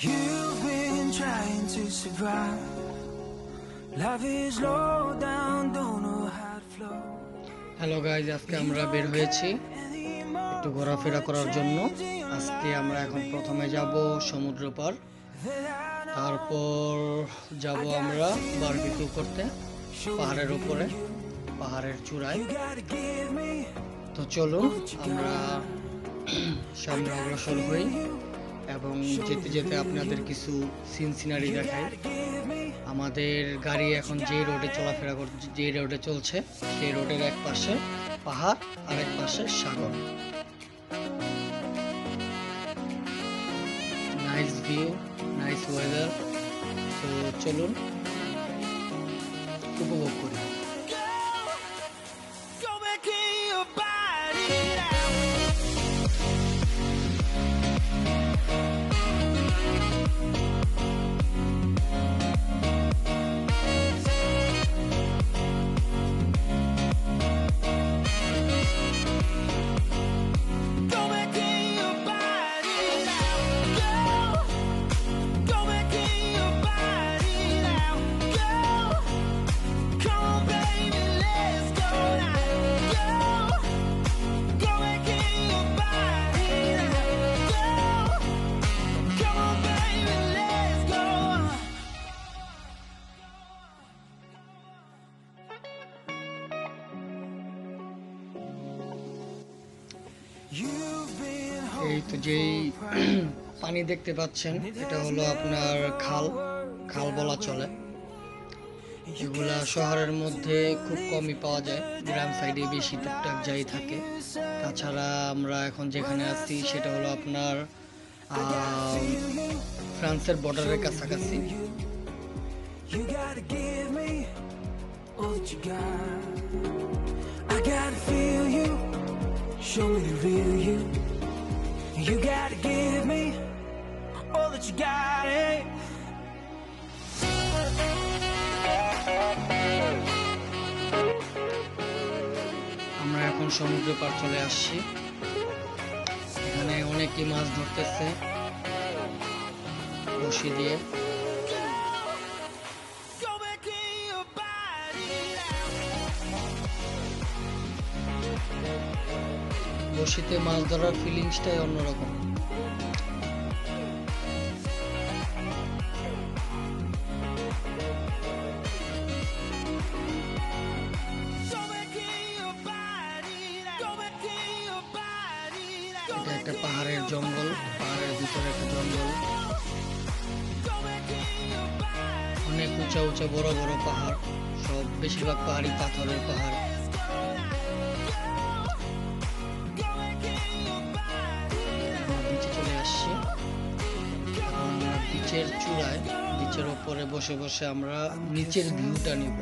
You've been trying to survive. Life is slow down, don't know how to flow. Hello guys, আজকে আমরা বের হয়েছি একটু ঘোরাফেরা করার জন্য। আজকে আমরা এখন প্রথমে যাব সমুদ্র পার, তারপর যাব আমরা বারবিকিউ করতে পাহাড়ের উপরে, পাহাড়ের চূড়ায়। তো চলুন আমরা সামনে অগ্রসর হই এবং যেতে যেতে আপনাদের কিছু সিনারি দেখাই। আমাদের গাড়ি এখন যে রোডে চলাফেরা করছে, যে রোডে চলছে, সেই রোডের এক পাশে পাহাড় আর এক পাশে সাগর। Nice view, nice weather. তো চলুন উপভোগ করি। এই তো যেই পানি দেখতে পাচ্ছেন, এটা হলো আপনার খাল, খাল বলা চলে। এগুলা শহরের মধ্যে খুব কমই পাওয়া যায়, গ্রাম সাইডে বেশি টুকটাক যাই থাকে। তাছাড়া আমরা এখন যেখানে আছি সেটা হলো আপনার ফ্রান্সের বর্ডারের কাছাকাছি। Show me the real you. You gotta give me all that you got. আমরা এখন সমুদ্র পার চলে আসছি। এখানে অনেকেই মাছ ধরতেছে বড়শি দিয়ে। বড়শিতে মাছ ধরার ফিলিংসটাই অন্যরকম। এটা একটা পাহাড়ের জঙ্গল, পাহাড়ের ভিতরে একটা জঙ্গল, অনেক উঁচা উঁচা বড় বড় পাহাড়, সব বেশিরভাগ পাহাড়ি পাথরের পাহাড়। বিচের চূড়ায়, বিচের উপরে বসে বসে আমরা নিচের ভিউটা নিব।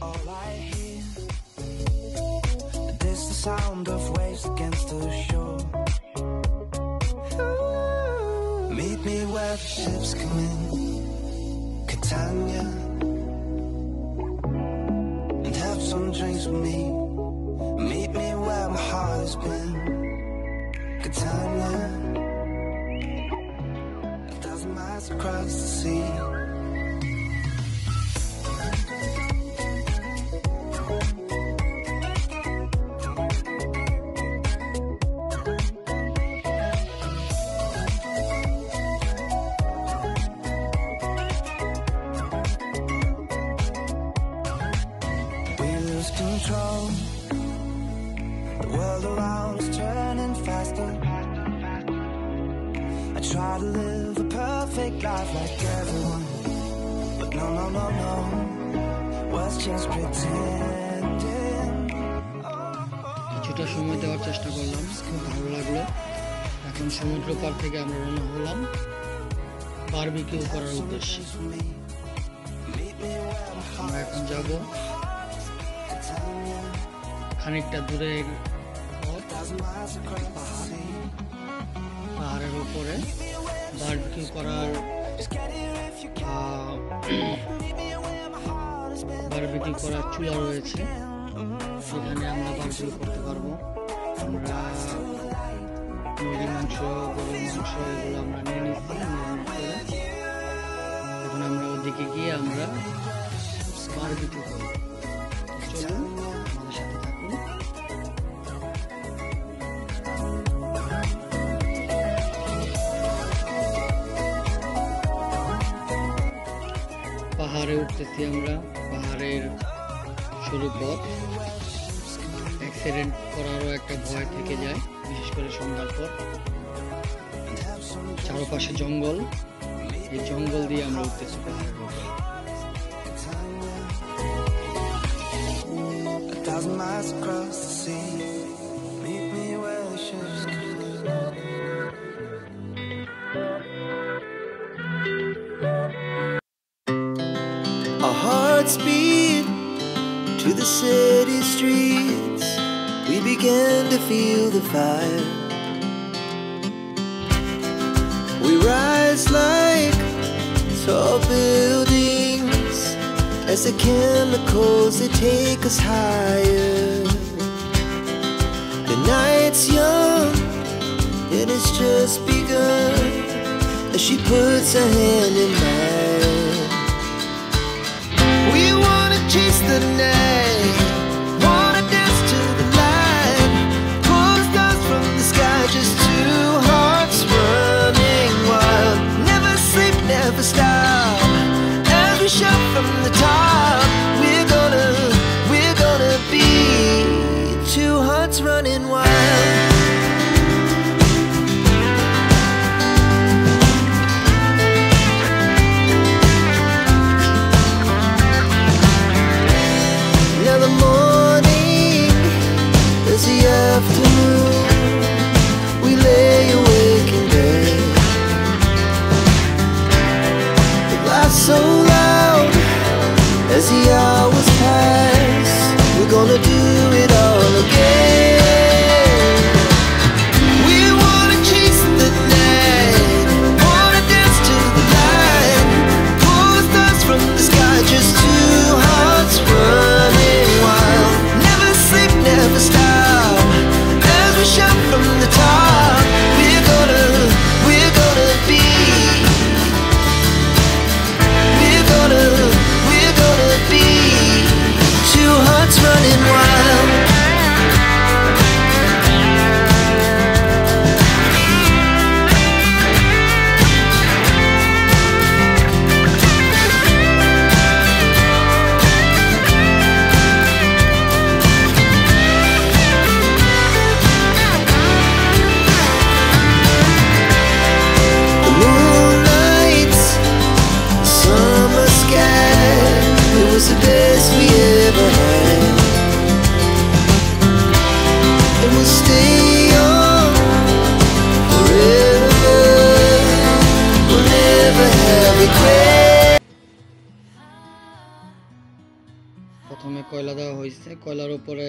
All I hear is the sound of waves against the shore. Meet me where the ships come in, Catania, and have some drinks with me. Meet me where my heart has been, Catania, 1,000 miles across the sea. Control. The world around is turning faster. I try to live a perfect life like everyone, but no, no, no, no. What's just pretending? কিছুটা সময় দেওয়ার চেষ্টা করলাম, খুব ভালো লাগলো। এখন সমুদ্র পার থেকে আমরা রওনা হলাম বারবিকিউ করার উদ্দেশ্যে। আমরা এখন যাব খানিকটা দূরের পাহাড়ের উপরে বারবিকিউ করার চুলা রয়েছে, সেখানে আমরা বারবিকিউ করতে পারবো। আমরা মুরগির মাংস, গরুর মাংস এগুলো আমরা নিয়ে নিচ্ছি। এখন আমরা ওদিকে গিয়ে আমরা বারবিকিউ করবো। চলুন আমাদের সাথে থাকুন। পাহাড়ে উঠতেছি আমরা। পাহাড়ের সরু পথ, অ্যাক্সিডেন্ট করারও একটা ভয় থেকে যায়, বিশেষ করে সন্ধ্যার পর। চারপাশে জঙ্গল, এই জঙ্গল দিয়ে আমরা উঠতেছি পাহাড়ের উপর। Our hearts beat to the city streets. We began to feel the fire. We rise like tall buildings as the chemicals, they take us higher. The night's young and it's just begun as she puts her hand in mine. We wanna chase the night, wanna dance to the light, pull the stars from the sky, just two hearts running wild. Never sleep, never stop, as we shout from the top. We're gonna be two hearts running wild. Now the morning is the afternoon. We lay awake in bed. The laughs so loud as the hours pass. We're gonna do it all again. We wanna chase the night, wanna dance to the light, pull the stars from the sky, just two hearts running wild. Never sleep, never stop, as we shout from the top. We're gonna be, we're gonna be two hearts running wild. The moonlight, summer sky, it was the best we ever had. And we'll stay young forever. We'll never have regret. প্রথমে কয়লা দেওয়া হয়েছে, কয়লার উপরে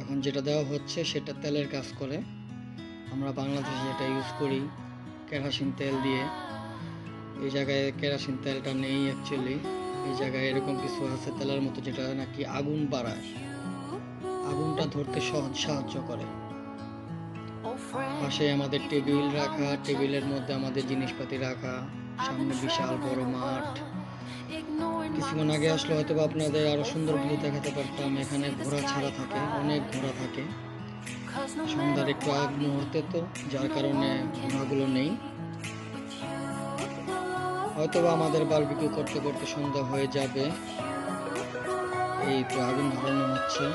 এখন যেটা দেওয়া হচ্ছে সেটা তেলের কাজ করে। আমরা বাংলাদেশে যেটা ইউজ করি কেরোসিন তেল দিয়ে, এই জায়গায় কেরোসিন তেলটা নেই অ্যাকচুয়ালি। এই জায়গায় এরকম কিছু আছে তেলের মতো, যেটা নাকি আগুন বাড়ায়, আগুনটা ধরতে সাহায্য করে। পাশে আমাদের টেবিল রাখা, টেবিলের মধ্যে আমাদের জিনিসপাতি রাখা, সামনে বিশাল বড় মাঠ। কিছুক্ষণ আগে আসলে হয়তো আপনাদের আরো সুন্দর ভিউ দেখাতে পারতাম। এখানে ঘোড়া ছাড়া থাকে, অনেক ঘোড়া থাকে। সন্ধ্যার একটু আগ মুহূর্তে তো, যার কারণে ঘোড়াগুলো নেই। হয়তো আমাদের বারবিকিউ করতে করতে সন্ধ্যা হয়ে যাবে। এই তো আগুন ধরানো হচ্ছে।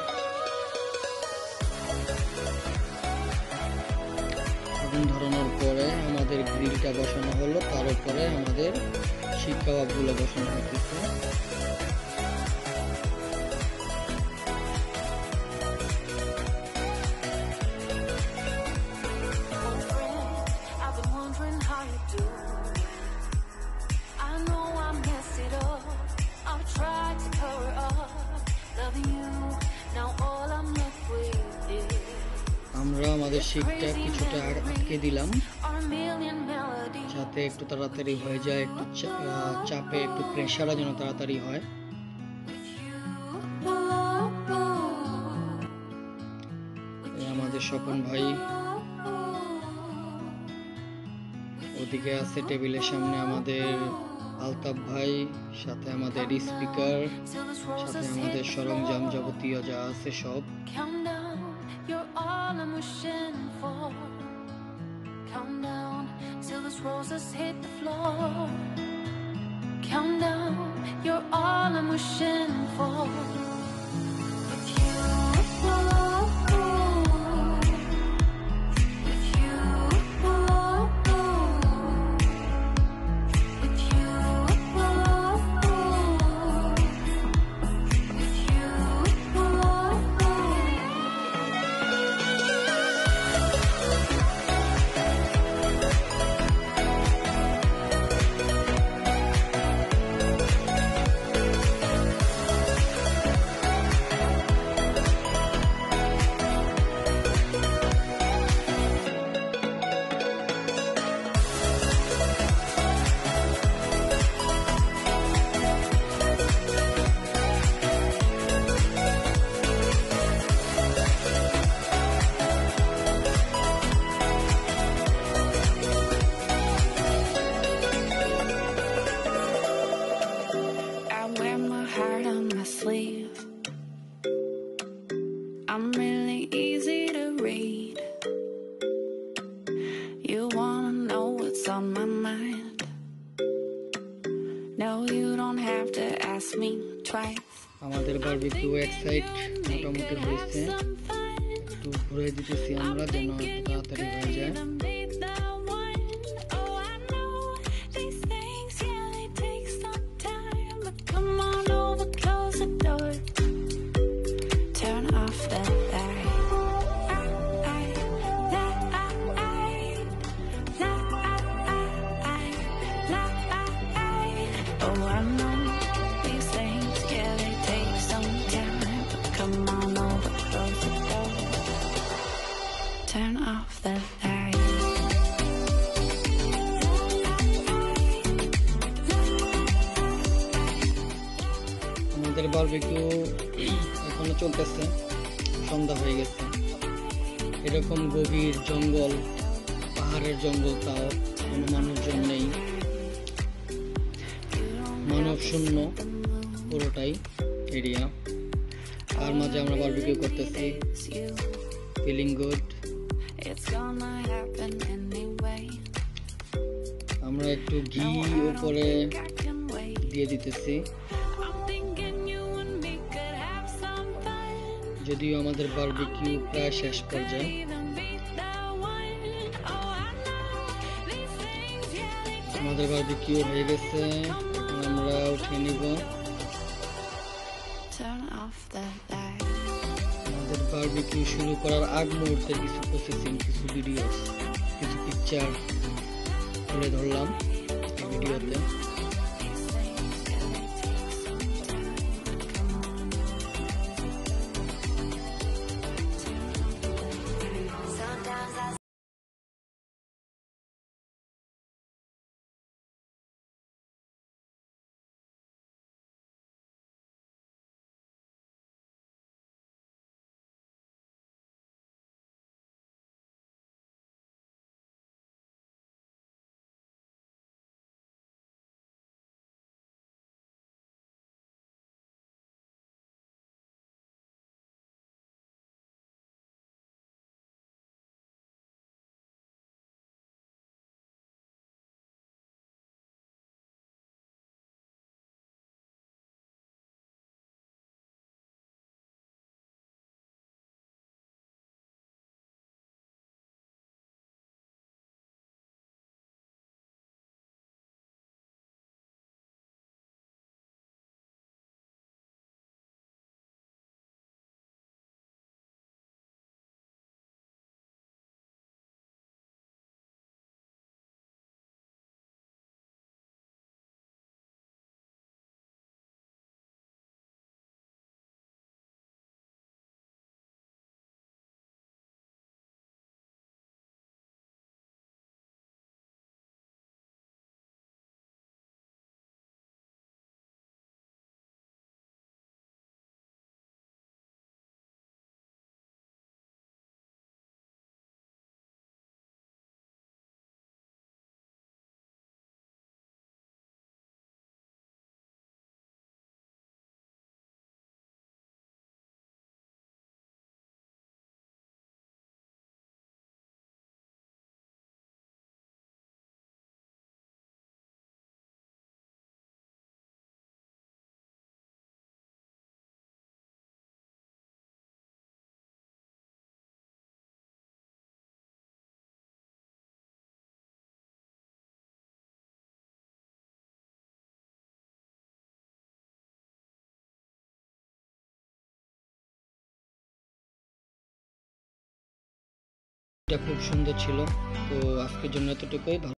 আগুন ধরানোর পরে আমাদের গ্রিলটা বসানো হলো, তার উপরে আমাদের শিক কাবাবগুলো বসানো হচ্ছে। I know I messed it up. I'll try আমরা আমাদের শিকটা কিছুটা আটকে দিলাম যাতে একটু তাড়াতাড়ি হয়ে যায়, একটু চাপে একটু প্রেসারও যেন তাড়াতাড়ি হয়। আমাদের স্বপন ভাই ওদিকে আছে টেবিলের সামনে, আমাদের আলতাফ ভাই, সাথে আমাদের স্পিকার, সাথে আমাদের সরঞ্জাম যাবতীয় যা আছে সব। I'm really easy to read. You wanna know what's on my mind. No, you don't have to ask me twice. আমাদের বারবিকিউ এক সাইড মোটামুটি হয়েছে, একটু ঘুরে দিতেছি আমরা যেন তাড়াতাড়ি হয়ে যায়। Turn off the light. আমাদের বারবিকিউ এখনো চলতেছে, সন্ধ্যা হয়ে গেছে। এরকম গভীর জঙ্গল, পাহাড়ের জঙ্গল, তাও কোনো মানুষজন নেই, মানব শূন্য পুরোটাই এরিয়া। তার মাঝে আমরা বারবিকিউ করতেছি, ফিলিং গুড। আমরা একটু ঘি উপরে দিয়ে দিতেছি, যদিও আমাদের বারবিকিউ প্রায় শেষ পর্যায়ে। আমাদের বারবিকিউ হয়ে গেছে, এখন আমরা উঠিয়ে নিব। আমাদের বারবিকিউ শুরু করার আগ মুহূর্তে কিছু প্রসেসিং, কিছু ভিডিও, কিছু পিকচার তুলে ধরলাম এই ভিডিওতে। এটা খুব সুন্দর ছিল। তো আজকের জন্য এতটুকুই।